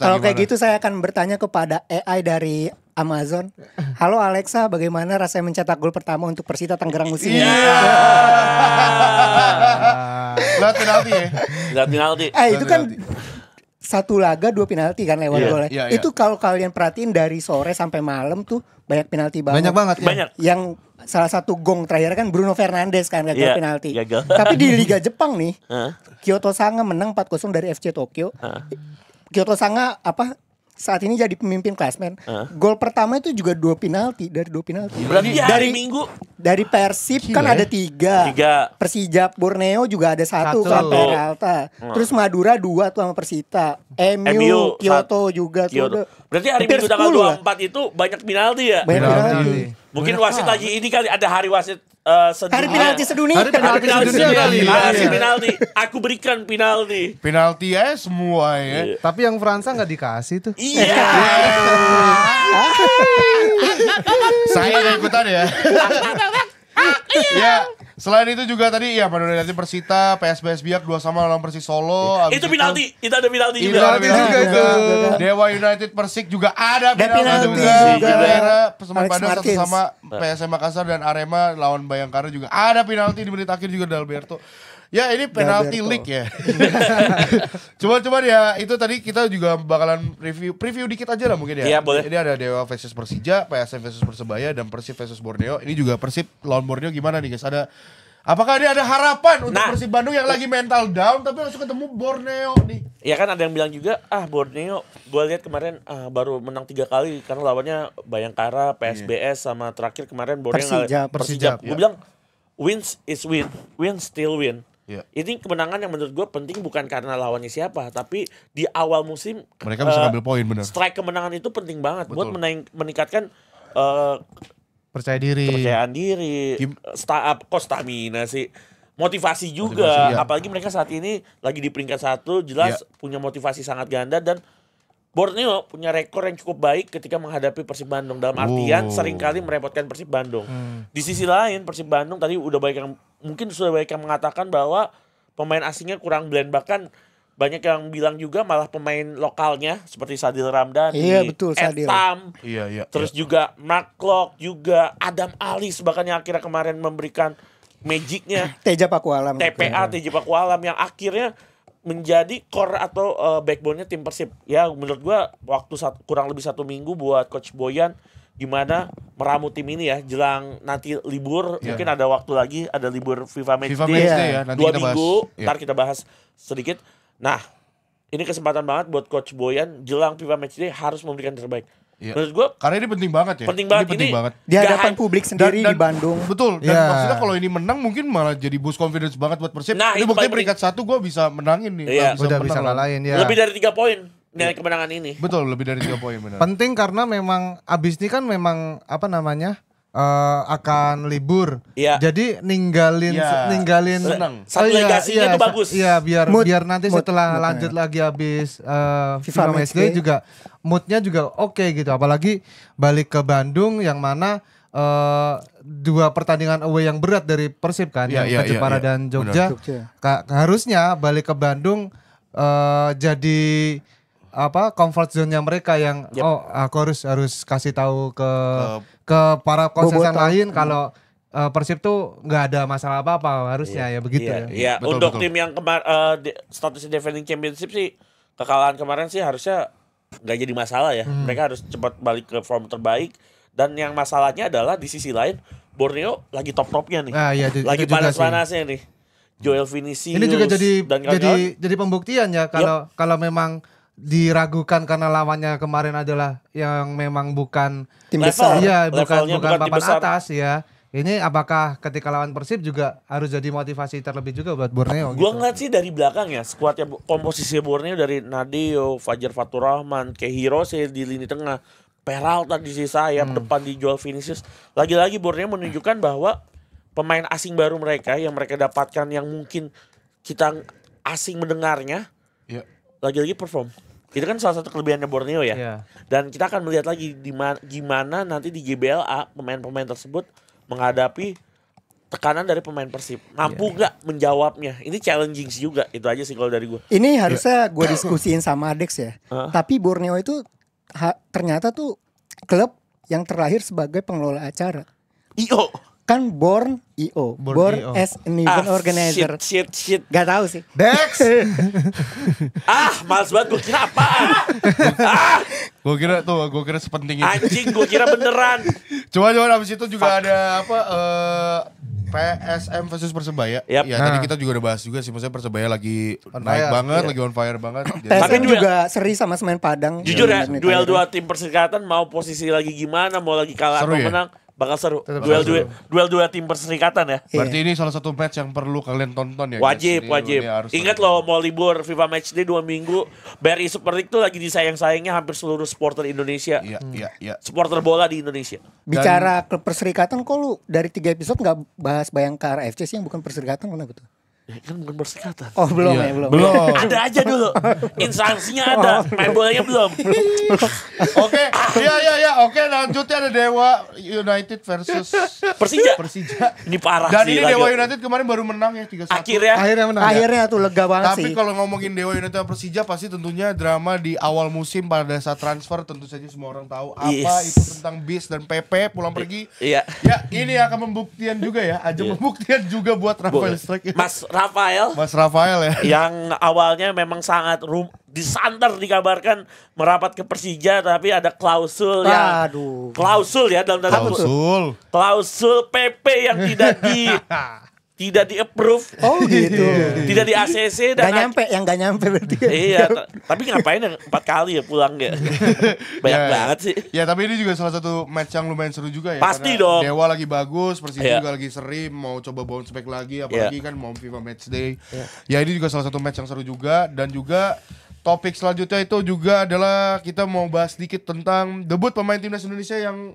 Kalau kayak gitu saya akan bertanya kepada AI dari Amazon. Halo Alexa, bagaimana rasanya mencetak gol pertama untuk Persita Tangerang musim ini? Lihat penalti ya. Lihat penalti. Itu kan satu laga 2 penalti kan lewat golnya. Itu kalau kalian perhatiin dari sore sampai malam tuh banyak penalti banget. Banyak banget. Banyak. Yang salah satu gong terakhir kan Bruno Fernandes kan gagal penalti. Tapi di Liga Jepang nih, Kyoto Sanga menang 4-0 dari FC Tokyo. Kyoto Sanga saat ini jadi pemimpin klasmen. Gol pertama itu juga 2 penalti, dari 2 penalti. Berarti hari Minggu dari Persib kan ada 3. Persijap Borneo juga ada 1 kan Peralta. Terus Madura 2 tuh sama Persita. MU Kyoto juga tuh. Berarti hari Minggu tanggal 24 itu banyak penalti ya? Banyak penalti. Mungkin wasit lagi ini kali ada hari wasit hari penalti sedunia. Hari penalti sedunia kali. Penalti. Aku berikan penalti. Penalti ya semua ya. Tapi yang Fransa nggak dikasih tuh. Iya. Saya nggak ikutan ya. Ya, selain itu juga tadi ya Madura United Persita, PSBS Biak 2-2 lawan Persis Solo. Itu penalti, itu ada penalti juga. Dewa United Persik juga ada penalti juga. Persema Padang 1-1 PSM Makassar, dan Arema lawan Bayangkara juga ada penalti di menit akhir juga Dalberto. Ya ini penalti league ya. Cuman ya itu tadi kita juga bakalan preview dikit aja lah mungkin ya. Iya boleh. Ini ada Dewa versus Persija, PSM versus Persebaya, dan Persib versus Borneo. Ini juga Persib lawan Borneo gimana nih guys? Apakah ini ada harapan untuk Persib Bandung yang lagi mental down tapi langsung ketemu Borneo nih? Ya kan ada yang bilang juga Borneo gue lihat kemarin baru menang 3 kali karena lawannya Bayangkara, PSBS sama terakhir kemarin Borneo Persijap. Gue bilang wins is win still win. Ini kemenangan yang menurut gue penting bukan karena lawannya siapa, tapi di awal musim mereka bisa ngambil poin benar. Strike kemenangan itu penting banget buat meningkatkan kepercayaan diri, stamina sih, motivasi juga. Apalagi mereka saat ini lagi di peringkat 1, jelas punya motivasi sangat ganda, dan Borneo punya rekor yang cukup baik ketika menghadapi Persib Bandung, dalam artian seringkali merepotkan Persib Bandung. Di sisi lain Persib Bandung tadi sudah banyak yang mengatakan bahwa pemain asingnya kurang blend, bahkan banyak yang bilang juga malah pemain lokalnya seperti Sadil Ramdhani, Etam, terus juga Mark Klok, juga Adam Alis bahkan yang akhirnya kemarin memberikan magicnya Teja Pakualam, Teja Pakualam yang akhirnya menjadi core atau backbone-nya tim Persib. Ya menurut gua waktu kurang lebih 1 minggu buat Coach Boyan gimana meramu tim ini ya jelang nanti libur. Mungkin ada waktu lagi, ada libur FIFA Matchday ya, 2 minggu. Ntar kita bahas sedikit. Nah ini kesempatan banget buat Coach Boyan jelang FIFA Matchday harus memberikan terbaik. Menurut gue karena ini penting banget ya. Penting banget di hadapan publik sendiri di Bandung. Betul. Dan maksudnya kalau ini menang mungkin malah jadi boost confidence banget buat Persib. Ini buktinya peringkat 1 gue bisa menangin nih. Udah bisa ngalahin ya. Lebih dari 3 poin nilai kemenangan ini. Betul, lebih dari 3 poin benar. Penting karena memang abis ini kan memang akan libur. Jadi ninggalin satu legasinya itu bagus. Iya, biar nanti setelah lanjut lagi habis FIFA Matchday juga moodnya juga oke gitu. Apalagi balik ke Bandung yang mana 2 pertandingan away yang berat dari Persib kan, yang ke Jepara dan Jogja. Harusnya balik ke Bandung jadi comfort zone-nya mereka yang aku harus kasih tahu ke para konsesan lain kalau Persib tuh nggak ada masalah apa-apa harusnya ya begitu ya. Iya, untuk tim yang statusnya defending championship sih kekalahan kemarin sih harusnya nggak jadi masalah ya. Mereka harus cepat balik ke form terbaik Dan yang masalahnya adalah di sisi lain Borneo lagi top-topnya nih. Lagi panas-panasnya nih. Joel Vinicius. Ini juga jadi pembuktian ya kalau memang diragukan karena lawannya kemarin adalah yang memang bukan tim besar. Iya, bukan papan atas ya. Ini apakah ketika lawan Persib juga harus jadi motivasi terlebih juga buat Borneo? Gua ngeliat sih dari belakang ya, skuadnya komposisi Borneo dari Nadeo, Fajar Faturrahman, Kehirose di lini tengah, Peralta di sisi sayap, depan di Joel Vinicius. Lagi-lagi Borneo menunjukkan bahwa pemain asing baru mereka yang mereka dapatkan yang mungkin kita asing mendengarnya, lagi-lagi perform. Itu kan salah satu kelebihannya Borneo ya. Dan kita akan melihat lagi gimana nanti di GBLA pemain-pemain tersebut menghadapi tekanan dari pemain Persib. Mampu nggak menjawabnya? Ini challenging juga. Itu aja sih kalau dari gue. Ini harusnya gue diskusiin sama Adex ya. Tapi Borneo itu ternyata tuh klub yang terlahir sebagai pengelola acara. IO. Kan Born as an event organizer. Shit. Gak tahu sih. Dex. Males banget, gue kira apaan? Gue kira sepenting itu. Anjing, gue kira beneran. Cuma abis itu juga ada PSM versus Persebaya. Ya tadi kita juga udah bahas juga sih, maksudnya Persebaya lagi naik banget, lagi on fire banget. PSM juga seri sama Semen Padang. Jujur ya, duel dua tim Perserikatan mau posisi lagi gimana, mau lagi kalah atau menang, bakal seru. Duel dua tim Perserikatan ya. Berarti ini salah satu match yang perlu kalian tonton ya. Wajib. Ingat loh, mau libur FIFA Matchday 2 minggu, BRI Super League tuh lagi disayang-sayangnya hampir seluruh supporter Indonesia. Iya. Supporter bola di Indonesia. Bicara klub Perserikatan, kok lu dari 3 episode gak bahas Bayangkara FC sih yang bukan Perserikatan, kenapa tuh? Kan bukan Perserikatan. Oh belum. Ada aja dulu. Instansinya ada, main bolanya belum. Oke. Oke, lanjutnya ada Dewa United versus Persija. Ini parah dan sih. Dan ini Dewa United kemarin baru menang ya 3-1. Akhirnya menang. Akhirnya tuh lega banget sih. Tapi kalau ngomongin Dewa United sama Persija pasti tentunya drama di awal musim pada saat transfer, tentu saja semua orang tahu apa itu tentang Bis dan PP pulang pergi. Iya. Ya, ini akan membuktikan juga ya. Membuktikan juga buat Rafael Strike. Mas Rafael ya. Yang awalnya memang sangat disanter dikabarkan merapat ke Persija, tapi ada klausul dalam tanda klausul PP yang tidak di-approve. Oh gitu. Tidak di ACC dan gak nyampe berarti. Iya, tapi ngapain ya 4 kali ya pulang ya. Banyak banget sih. Ya, tapi ini juga salah satu match yang lumayan seru juga ya. Pasti dong. Dewa lagi bagus, Persija juga lagi seri, mau coba bounce back lagi, apalagi kan mau FIFA Matchday. Ya, ini juga salah satu match yang seru juga. Dan juga topik selanjutnya itu juga adalah kita mau bahas sedikit tentang debut pemain timnas Indonesia yang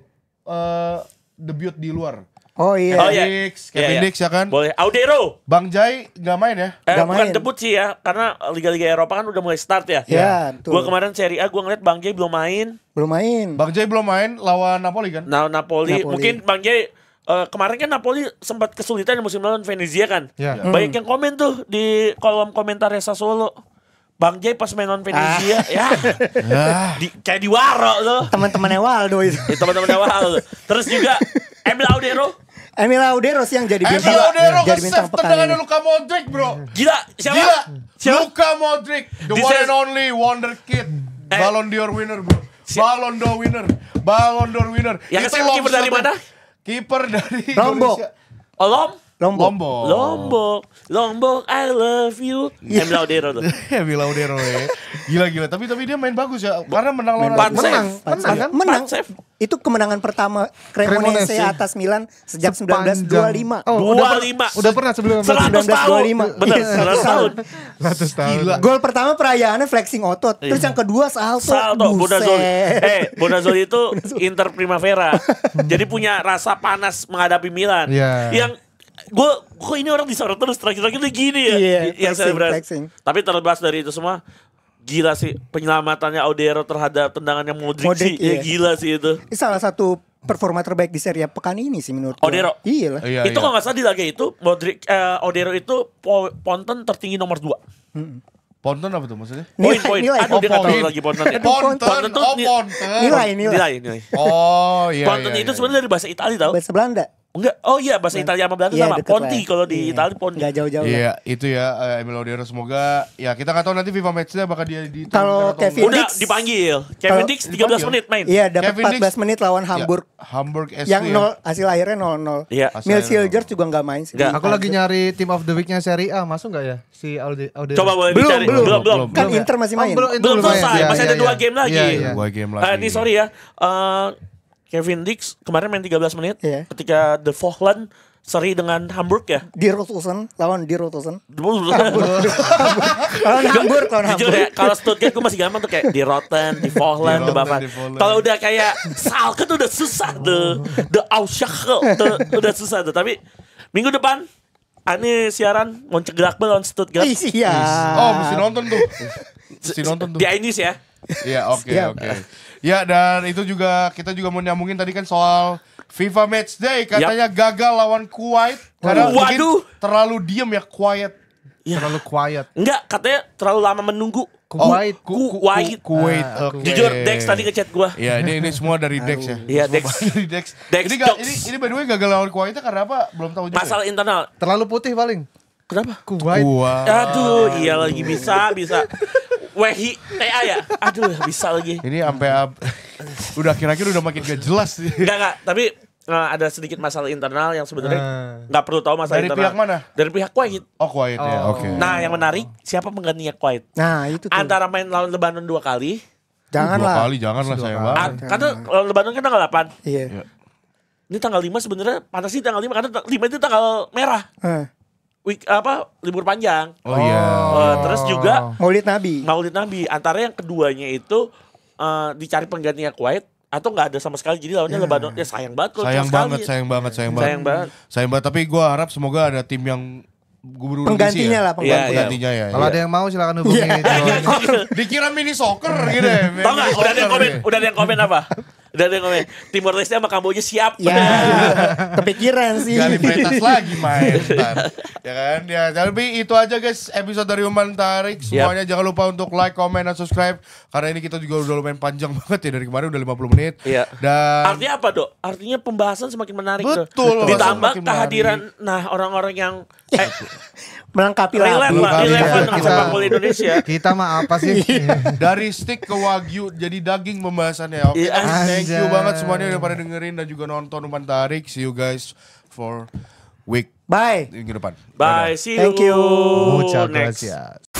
debut di luar. Oh iya. Kevin Dix ya kan. Boleh. Audero. Bang Jai gak main ya? Bukan debut sih ya, karena Liga-Liga Eropa kan udah mulai start ya. Iya. Gue kemarin Serie A gue ngeliat Bang Jai belum main. Bang Jai belum main lawan Napoli kan? Napoli. Mungkin Bang Jai kemarin kan Napoli sempat kesulitan di musim lalu Venezia kan. Banyak yang komen tuh di kolom komentarnya Sassuolo. Bang Jai pas main non Venezia kayak di Waro loh. Teman-temannya Waldo itu. Teman-temannya Waldo. Terus juga Emil Audero sih yang jadi bintang pekan ini. Luka Modric bro. Gila. Siapa? Luka Modric, the one and only wonder kid, Ballon d'Or winner bro. Ballon d'Or winner. Yang kiper dari mana? Kiper dari Lombok. Lombok, I love you. Emil Audero tuh. Emil Audero ya. Gila. Tapi dia main bagus ya. Karena menang lawan menang. Itu kemenangan pertama Cremonese atas Milan sejak 1925. 25. Udah pernah sebelum 100 tahun. Bener, 100 tahun. 100 tahun. Gila. Gol pertama perayaannya flexing otot. Terus yang kedua salto. Bonazzoli itu Inter Primavera. Jadi punya rasa panas menghadapi Milan. Yang gue ini orang disorot terus terakhir-terakhir gini ya. Yang flexing. Tapi terlepas dari itu semua, gila sih penyelamatannya Audero terhadap tendangannya Modric sih. Ya gila sih itu. Ini salah satu performa terbaik di Serie A pekan ini sih menurut Audero. Iya lah. Itu kalau nggak salah di laga itu Audero itu ponten tertinggi nomor 2. Ponten apa tuh maksudnya? Poin. Aduh dia nggak tahu lagi ponten ya. Ponten tuh nilai. Oh iya. Ponten itu sebenarnya dari bahasa Italia tau. Bahasa Belanda. Enggak, oh iya bahasa Italia sama Belanda sama. Ponti kalau di Italia Ponti. Enggak jauh-jauh. Iya, itu ya Emil Odero, semoga ya kita nggak tahu nanti FIFA Matchday bakal dia di kalau Kevin udah dipanggil. Kevin Dix 13 menit main. Iya, dapat 14 menit lawan Hamburg. Hamburg SC. Yang 0 hasil akhirnya 0-0. Iya. Miles Silger juga enggak main sih. Aku lagi nyari team of the week-nya Serie A, masuk enggak ya? Si Odero. Coba boleh belum, dicari. Belum. Kan Inter masih main. Belum selesai, masih ada 2 game lagi. 2 game lagi. Ini sorry ya. Kevin Dix kemarin main 13 menit ketika The Falkland seri dengan Hamburg ya. Di Rotusen lawan di Rotusen. Lawan Hamburg. Jujur ya, kalau Stuttgart gue masih gampang tuh kayak di Rotten, di Falkland, di Bavan. Kalau udah kayak Schalke tuh udah susah tuh. The Ausschalke tuh udah susah tuh. Tapi minggu depan Ani siaran Mönchengladbach lawan Stuttgart. Iya. Oh, mesti nonton tuh. Mesti nonton tuh. Di Ainis ya. Iya, oke. Ya, dan itu juga kita juga mau nyambungin tadi kan soal FIFA Matchday katanya gagal lawan Kuwait karena mungkin terlalu diem ya, quiet. Ya. Terlalu quiet. Enggak, katanya terlalu lama menunggu. Kuwait. Kuwait. Jujur Dex tadi ngechat gua. Iya, ini semua dari Dex ya. Iya, Dex. Dari Dex. Ini by the way gagal lawan Kuwaitnya karena apa? Belum tahu juga. Masalah internal. Terlalu putih paling. Kenapa? Kuwait. Aduh, iya lagi bisa. Wehi TA ya? Aduh, bisa lagi. Ini sampai udah kira-kira udah makin gak jelas sih. Enggak, tapi ada sedikit masalah internal yang sebenarnya nggak perlu tahu masalah dari internal. Dari pihak mana? Dari pihak Kuwait. Oh, Kuwait ya, oke. Nah, yang menarik, siapa penggantinya Kuwait? Nah, itu tuh. Antara main lawan Lebanon 2 kali. Janganlah. 2 kali, janganlah sayang banget. Karena lawan Lebanon kan tanggal 8. Iya. Ini tanggal 5 sebenarnya panas sih tanggal 5 karena 5 itu tanggal merah. Libur panjang. Oh iya. Terus juga Maulid Nabi. Antara yang keduanya itu dicari penggantinya Kuwait atau nggak ada sama sekali, jadi lawannya Lebanon. Ya sayang banget kalau sayang banget. Tapi gue harap semoga ada tim yang gubernur penggantinya ya. lah, penggantinya ya. Kalau ada yang mau silakan hubungi. Dikira mini soccer gitu ya. Tahu nggak? Udah ada yang komen apa? Udah ada yang komen. Timor Leste sama Kamboja siap. Ya, kepikiran sih. Gali Pretas lagi main. Ya kan? Ya, tapi itu aja guys episode dari Umpan Tarik. Semuanya jangan lupa untuk like, comment, dan subscribe. Karena ini kita juga udah lumayan panjang banget ya. Dari kemarin udah 50 menit. Iya. Dan artinya apa, Dok? Artinya pembahasan semakin menarik. Betul. Ditambah kehadiran orang-orang yang melengkapi relevan dengan sepak bola Indonesia. Kita mah apa sih? Dari stick ke wagyu jadi daging pembahasannya. Oke. Thank you banget semuanya udah pada dengerin dan juga nonton Umpan Tarik. See you guys for week Bye. minggu depan. Bye. See you. Thank you. Muchas Next. gracias.